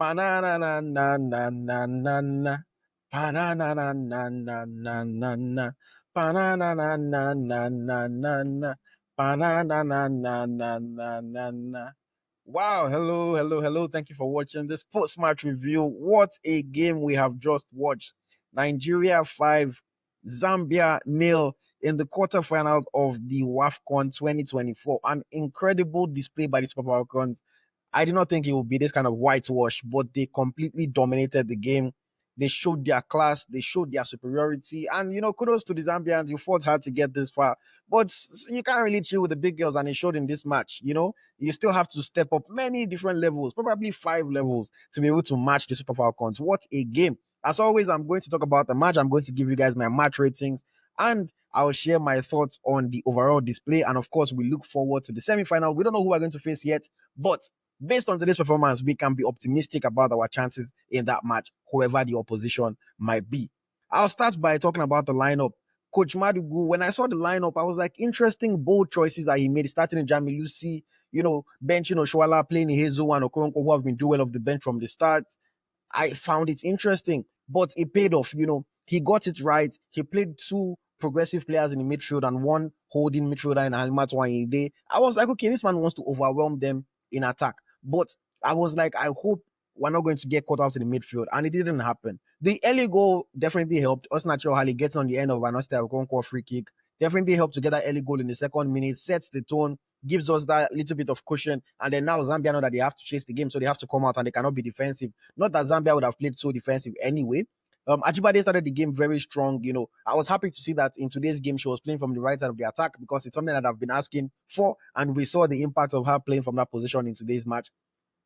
Banana na na na na na na. Banana na na na na na na. Banana na na na na na na. Banana na na na na na na. Wow, hello, hello, hello. Thank you for watching this post match review. What a game we have just watched. Nigeria 5, Zambia nil in the quarterfinals of the WAFCON 2024. An incredible display by the Super Falcons. I did not think it would be this kind of whitewash, but they completely dominated the game. They showed their class, they showed their superiority, and kudos to the Zambians. You fought hard to get this far, but you can't really chill with the big girls, and it showed in this match. You still have to step up many different levels, probably 5 levels, to be able to match the Super Falcons. What a game! As always, I'm going to talk about the match. I'm going to give you guys my match ratings, and I'll share my thoughts on the overall display. And of course, we look forward to the semi-final. We don't know who we're going to face yet, but based on today's performance, we can be optimistic about our chances in that match, whoever the opposition might be. I'll start by talking about the lineup. Coach Madugu, when I saw the lineup, I was like, interesting, bold choices that he made, starting in Ijamilusi, benching Oshuala, playing Ihezuo and Okoronkwo, who have been doing well off the bench from the start. I found it interesting, but it paid off. He got it right. He played two progressive players in the midfield and one holding midfielder in Alimat Wanyide. I was like, okay, this man wants to overwhelm them in attack. But I was like, I hope we're not going to get caught out in the midfield. And it didn't happen. The early goal definitely helped. Osinachi Ohale getting on the end of an Okoronkwo free kick definitely helped to get that early goal in the second minute, sets the tone, gives us that little bit of cushion. And then now Zambia know that they have to chase the game, so they have to come out and they cannot be defensive. Not that Zambia would have played so defensive anyway. Ajibade started the game very strong. I was happy to see that in today's game she was playing from the right side of the attack because it's something that I've been asking for, and we saw the impact of her playing from that position in today's match.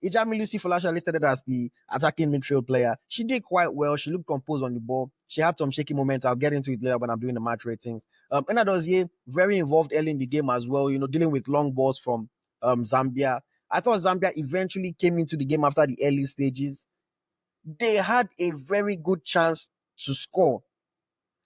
Ijamilusi Falasha listed as the attacking midfield player. She did quite well. She looked composed on the ball. She had some shaky moments. I'll get into it later when I'm doing the match ratings. Enadozie, very involved early in the game as well, dealing with long balls from Zambia. I thought Zambia eventually came into the game after the early stages. They had a very good chance to score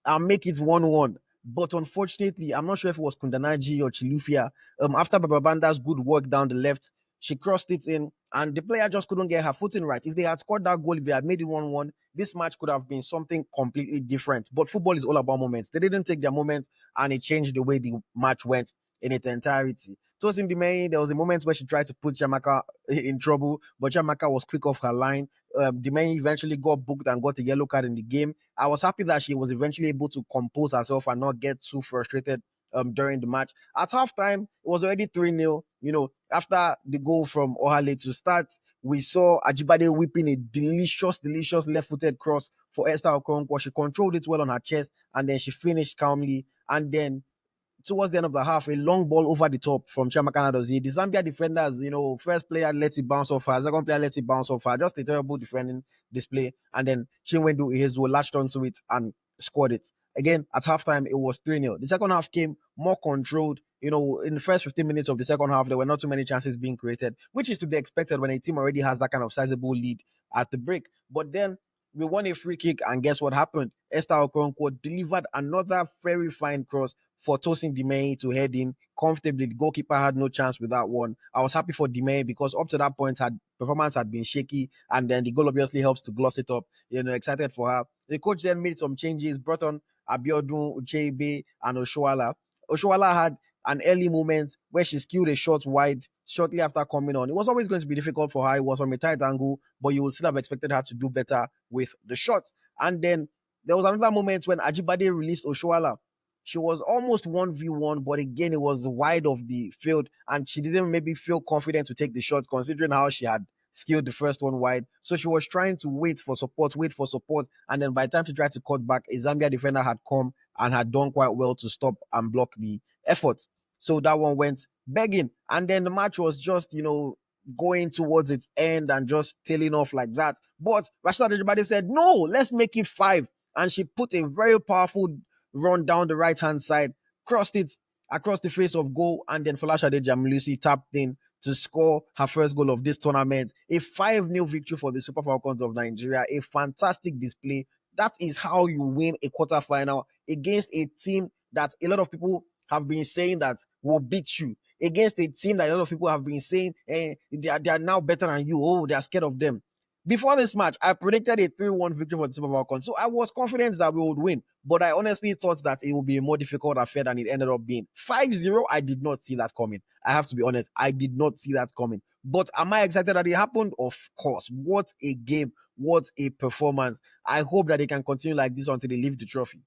and make it 1-1. But unfortunately, I'm not sure if it was Kundanaji or Chilufia. After Bababanda's good work down the left, she crossed it in, and the player just couldn't get her footing right. If they had scored that goal, if they had made it 1-1, this match could have been something completely different. But football is all about moments. They didn't take their moments, and it changed the way the match went in its entirety. Tosin Demehin, there was a moment where she tried to put Chamaka in trouble, but Chamaka was quick off her line. Demehin eventually got booked and got a yellow card in the game. I was happy that she was eventually able to compose herself and not get too frustrated during the match. At halftime, it was already 3-0. After the goal from Ohale to start, we saw Ajibade whipping a delicious left-footed cross for Esther Okoronkwo. She controlled it well on her chest, and then she finished calmly. And then towards the end of the half, a long ball over the top from Chiamaka Nnadozie. The Zambia defenders, first player lets it bounce off her, second player lets it bounce off her. Just a terrible defending display. And then Chinwendu Ihezuo latched onto it and scored it. Again, at halftime, it was 3-0. The second half came more controlled. In the first 15 minutes of the second half, there were not too many chances being created, which is to be expected when a team already has that kind of sizable lead at the break. But then we won a free kick, and guess what happened? Esther Okoronkwo delivered another very fine cross for Tosin Demehin to head in comfortably. The goalkeeper had no chance with that one. I was happy for Demehin because up to that point, her performance had been shaky, and then the goal obviously helps to gloss it up. Excited for her. The coach then made some changes, brought on Abiodun, Ucheibe, and Oshuala. Oshuala had an early moment where she skewed a shot wide shortly after coming on. It was always going to be difficult for her. It was from a tight angle, but you would still have expected her to do better with the shot. And then there was another moment when Ajibade released Oshuala. She was almost 1v1, but again, it was wide of the field, and she didn't maybe feel confident to take the shot, considering how she had skilled the first one wide. So she was trying to wait for support, and then by the time she tried to cut back, a Zambia defender had come and had done quite well to stop and block the effort. So that one went begging, and then the match was just, going towards its end and just tailing off like that. But Rashida Ajibade said, no, let's make it 5. And she put a very powerful run down the right-hand side, crossed it across the face of goal, and then Falashade Ijamilusi tapped in to score her first goal of this tournament. A 5-0 victory for the Super Falcons of Nigeria. A fantastic display. That is how you win a quarterfinal against a team that a lot of people have been saying that will beat you. Against a team that a lot of people have been saying, they are now better than you. Oh, they are scared of them. Before this match, I predicted a 3-1 victory for the Super Falcons. So I was confident that we would win. But I honestly thought that it would be a more difficult affair than it ended up being. 5-0, I did not see that coming. I have to be honest. I did not see that coming. But am I excited that it happened? Of course. What a game. What a performance. I hope that they can continue like this until they leave the trophy.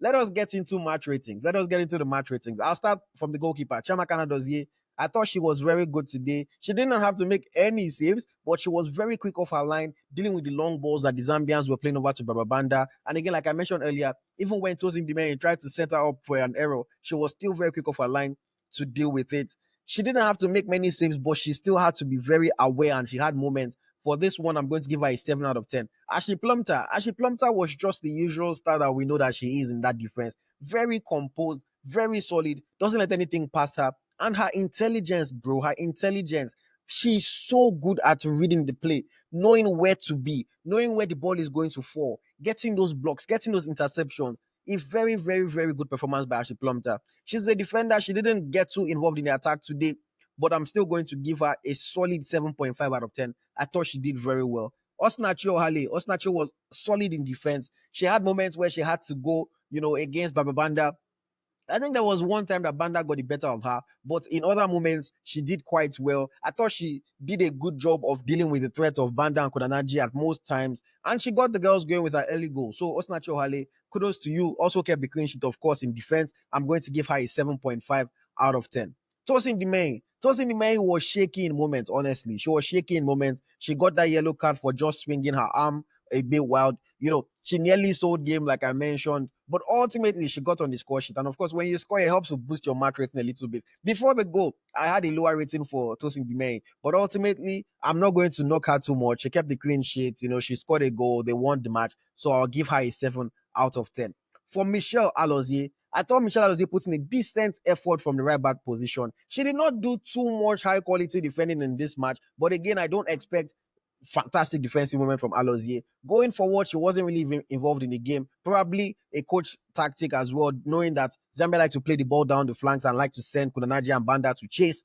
Let us get into match ratings. Let us get into the match ratings. I'll start from the goalkeeper, Chiamaka Nnadozie. I thought she was very good today. She did not have to make any saves, but she was very quick off her line, dealing with the long balls that the Zambians were playing over to Bababanda. And again, like I mentioned earlier, even when Tosin Demehin tried to set her up for an error, she was still very quick off her line to deal with it. She didn't have to make many saves, but she still had to be very aware, and she had moments. For this one, I'm going to give her a 7 out of 10. Ashley Plumter was just the usual star that we know that she is in that defense. Very composed, very solid, doesn't let anything pass her. And her intelligence, bro, she's so good at reading the play, knowing where to be, knowing where the ball is going to fall, getting those blocks, getting those interceptions. A very, very, very good performance by Ashley Plumter. She's a defender. She didn't get too involved in the attack today, but I'm still going to give her a solid 7.5 out of 10. I thought she did very well. Ohale was solid in defense. She had moments where she had to go, against Bababanda. I think there was one time that Banda got the better of her, but in other moments, she did quite well. I thought she did a good job of dealing with the threat of Banda and Kodanaji at most times, and she got the girls going with her early goal. So, Osinachi Ohale, kudos to you. Also kept the clean sheet, of course, in defense. I'm going to give her a 7.5 out of 10. Tosin Demehin was shaky in moments, honestly. She was shaky in moments. She got that yellow card for just swinging her arm a bit wild. She nearly sold game, like I mentioned, but ultimately she got on the score sheet. And of course, when you score, it helps to boost your match rating a little bit. Before the goal, I had a lower rating for Tosin Demehin, but ultimately, I'm not going to knock her too much. She kept the clean sheet. She scored a goal. They won the match. So I'll give her a 7 out of 10. For Michelle Alozie, I thought Michelle Alozie put in a decent effort from the right back position. She did not do too much high quality defending in this match, but again, I don't expect fantastic defensive moment from Alozie. Going forward, she wasn't really even involved in the game. Probably a coach tactic as well, knowing that Zambia like to play the ball down the flanks and like to send Kunanaji and Banda to chase.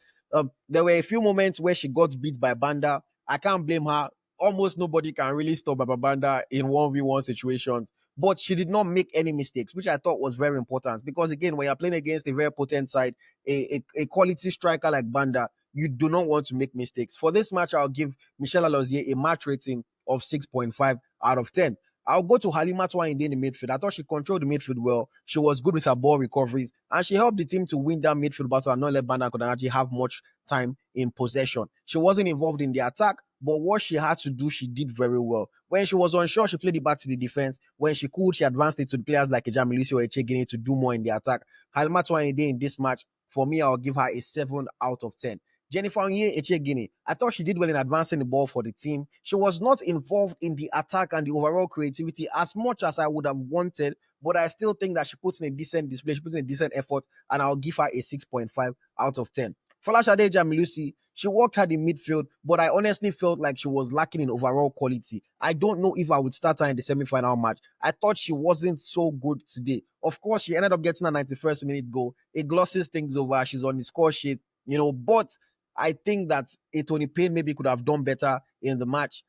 There were a few moments where she got beat by Banda. I can't blame her. Almost nobody can really stop Banda in 1v1 situations. But she did not make any mistakes, which I thought was very important. Because again, when you're playing against a very potent side, a quality striker like Banda, you do not want to make mistakes. For this match, I'll give Michelle Alozie a match rating of 6.5 out of 10. I'll go to Halima Twinde in the midfield. I thought she controlled the midfield well. She was good with her ball recoveries, and she helped the team to win that midfield battle and not let Banda Kodanaji have much time in possession. She wasn't involved in the attack, but what she had to do, she did very well. When she was unsure, she played it back to the defense. When she could, she advanced it to the players like Ijamilusi or Echegini to do more in the attack. Halima Twinde in this match, for me, I'll give her a 7 out of 10. Jennifer Onye Echegini, I thought she did well in advancing the ball for the team. She was not involved in the attack and the overall creativity as much as I would have wanted, but I still think that she puts in a decent display, she puts in a decent effort, and I'll give her a 6.5 out of 10. Folashade Ijamilusi, she worked hard in midfield, but I honestly felt like she was lacking in overall quality. I don't know if I would start her in the semi-final match. I thought she wasn't so good today. Of course, she ended up getting a 91st minute goal. It glosses things over. She's on the score sheet, but I think that a Tony Payne maybe could have done better in the match.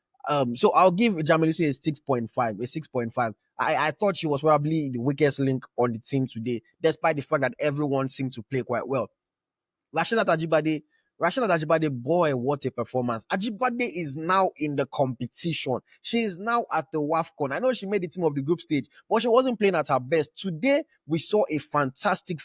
So I'll give Ijamilusi a 6.5. I thought she was probably the weakest link on the team today, despite the fact that everyone seemed to play quite well. Rashinat Ajibade, boy, what a performance. Ajibade is now in the competition. She is now at the WAFCON. I know she made the team of the group stage, but she wasn't playing at her best. Today, we saw a fantastic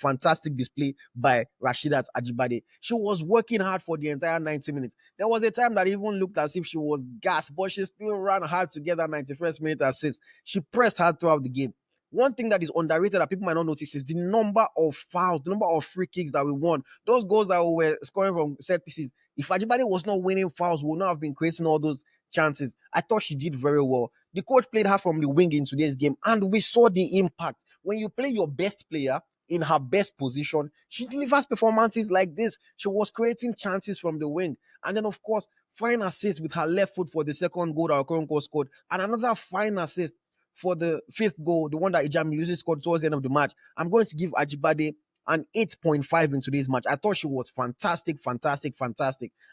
display by Rashinat Ajibade. She was working hard for the entire 90 minutes. There was a time that even looked as if she was gassed, but she still ran hard to get that 91st minute assist. She pressed hard throughout the game. One thing that is underrated that people might not notice is the number of fouls, the number of free kicks that we won. Those goals that we were scoring from set pieces. If Ajibade was not winning fouls, we would not have been creating all those chances. I thought she did very well. The coach played her from the wing in today's game, and we saw the impact. When you play your best player in her best position, she delivers performances like this. She was creating chances from the wing. And then, of course, fine assist with her left foot for the second goal that Okoronkwo scored. And another fine assist for the fifth goal, the one that Ijamilusi scored towards the end of the match. I'm going to give Ajibade an 8.5 in today's match. I thought she was fantastic.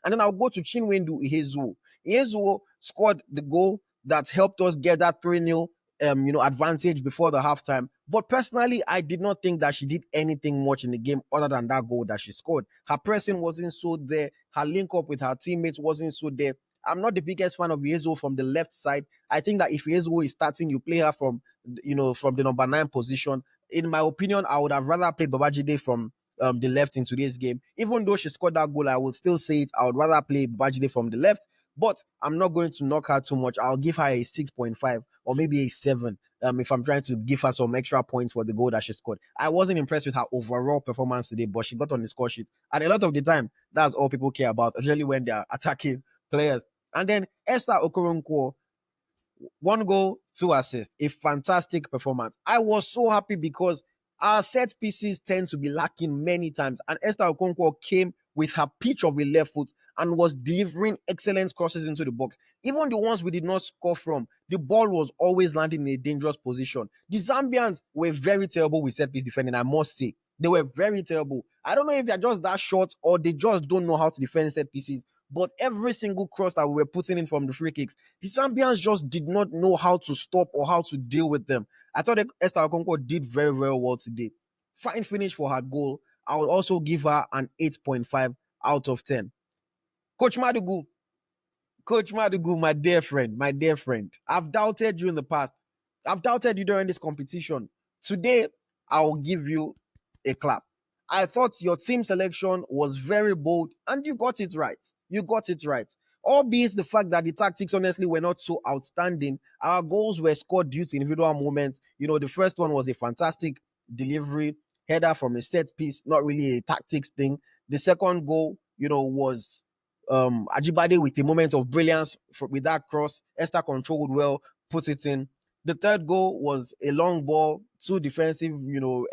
And then I'll go to Chinwendu Ihezuo. Ihezuo scored the goal that helped us get that 3-0 advantage before the halftime. But personally, I did not think that she did anything much in the game other than that goal that she scored. Her pressing wasn't so there. Her link up with her teammates wasn't so there. I'm not the biggest fan of Ihezuo from the left side. I think that if Ihezuo is starting, you play her from the number 9 position. In my opinion, I would have rather played Babajide from the left in today's game. Even though she scored that goal, I would still say it. I would rather play Babajide from the left, but I'm not going to knock her too much. I'll give her a 6.5 or maybe a 7 if I'm trying to give her some extra points for the goal that she scored. I wasn't impressed with her overall performance today, but she got on the score sheet. And a lot of the time, that's all people care about, especially when they're attacking players. And then Esther Okoronkwo, 1 goal, 2 assists. A fantastic performance. I was so happy because our set pieces tend to be lacking many times. And Esther Okonkwo came with her pitch of a left foot and was delivering excellent crosses into the box. Even the ones we did not score from, the ball was always landing in a dangerous position. The Zambians were very terrible with set piece defending, I must say. They were very terrible. I don't know if they're just that short or they just don't know how to defend set pieces. But every single cross that we were putting in from the free kicks, the Zambians just did not know how to stop or how to deal with them. I thought Esther Okonkwo did very, very well today. Fine finish for her goal. I would also give her an 8.5 out of 10. Coach Madugu, my dear friend, I've doubted you in the past. I've doubted you during this competition. Today, I'll give you a clap. I thought your team selection was very bold and you got it right. You got it right. Albeit the fact that the tactics honestly were not so outstanding, our goals were scored due to individual moments. The first one was a fantastic delivery, header from a set piece, not really a tactics thing. The second goal, was Ajibade with a moment of brilliance with that cross. Esther controlled well, put it in. The third goal was a long ball, 2 defensive,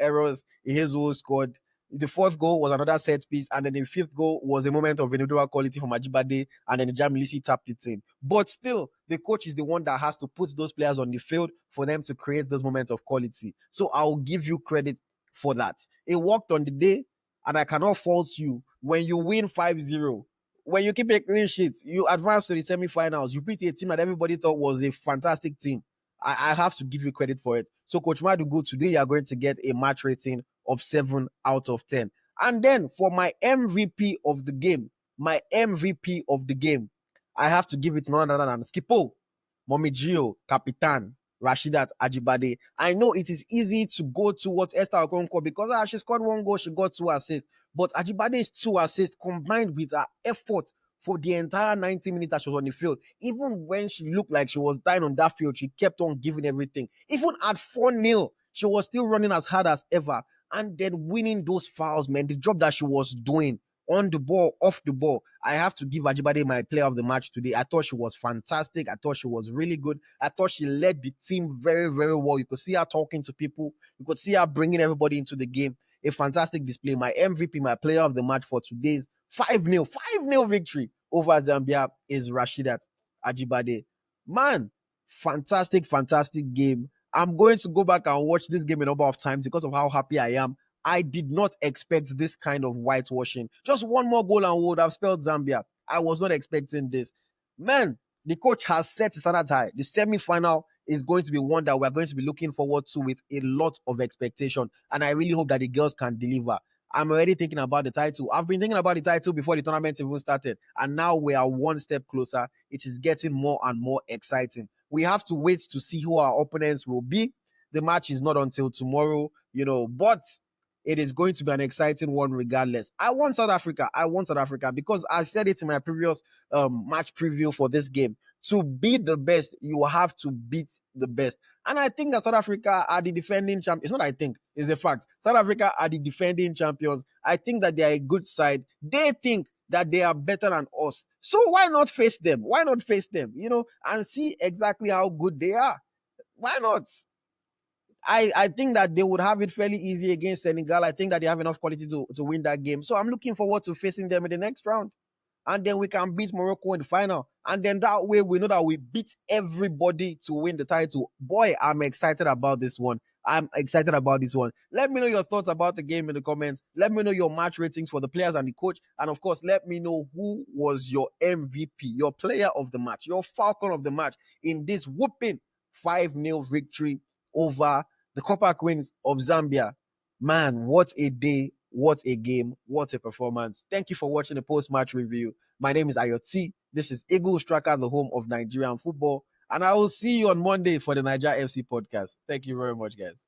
errors. Ihezuo scored. The fourth goal was another set piece, and then the fifth goal was a moment of individual quality from Ajibade, and then Ijamilusi tapped it in. But still, the coach is the one that has to put those players on the field for them to create those moments of quality. So I'll give you credit for that. It worked on the day, and I cannot fault you when you win 5-0. When you keep a clean sheet, you advance to the semi-finals. You beat a team that everybody thought was a fantastic team. I have to give you credit for it. So, Coach Madugu, today you are going to get a match rating of 7 out of 10. And then for my MVP of the game, I have to give it none other than Skipo, Momijio, Capitan, Rashidat Ajibade. I know it is easy to go towards Esther Okonkwo because she scored 1 goal, she got 2 assists. But Ajibade's 2 assists combined with her effort for the entire 90 minutes that she was on the field. Even when she looked like she was dying on that field, she kept on giving everything. Even at 4-0, she was still running as hard as ever. And then winning those fouls, man, the job that she was doing on the ball, off the ball. I have to give Ajibade my player of the match today. I thought she was fantastic. I thought she was really good. I thought she led the team very, very well. You could see her talking to people. You could see her bringing everybody into the game. A fantastic display. My MVP, my player of the match for today's 5-0 victory over Zambia is Rashidat Ajibade. Man, fantastic game. I'm going to go back and watch this game a number of times because of how happy I am. I did not expect this kind of whitewashing. Just 1 more goal and we would have spelled Zambia. I was not expecting this. Man, the coach has set a standard high. The semi-final is going to be one that we're going to be looking forward to with a lot of expectation. And I really hope that the girls can deliver. I'm already thinking about the title. I've been thinking about the title before the tournament even started. And now we are 1 step closer. It is getting more and more exciting. We have to wait to see who our opponents will be. The match is not until tomorrow, but it is going to be an exciting one regardless. I want South Africa because I said it in my previous match preview for this game. To be the best, you have to beat the best. And I think that South Africa are the defending champions. It's not I think, it's a fact. South Africa are the defending champions. I think that they are a good side. They think that they are better than us. So why not face them? And see exactly how good they are. Why not? I think that they would have it fairly easy against Senegal. I think that they have enough quality to win that game. So I'm looking forward to facing them in the next round. And then we can beat Morocco in the final. And then that way we know that we beat everybody to win the title. Boy, I'm excited about this one. I'm excited about this one. Let me know your thoughts about the game in the comments. Let me know your match ratings for the players and the coach. And of course, let me know who was your MVP, your player of the match, your Falcon of the match in this whooping 5-0 victory over the Copper Queens of Zambia. Man, what a day, what a game, what a performance. Thank you for watching the post-match review. My name is Ayoti. This is EaglesTracker, the home of Nigerian football. And I will see you on Monday for the Niger FC podcast. Thank you very much, guys.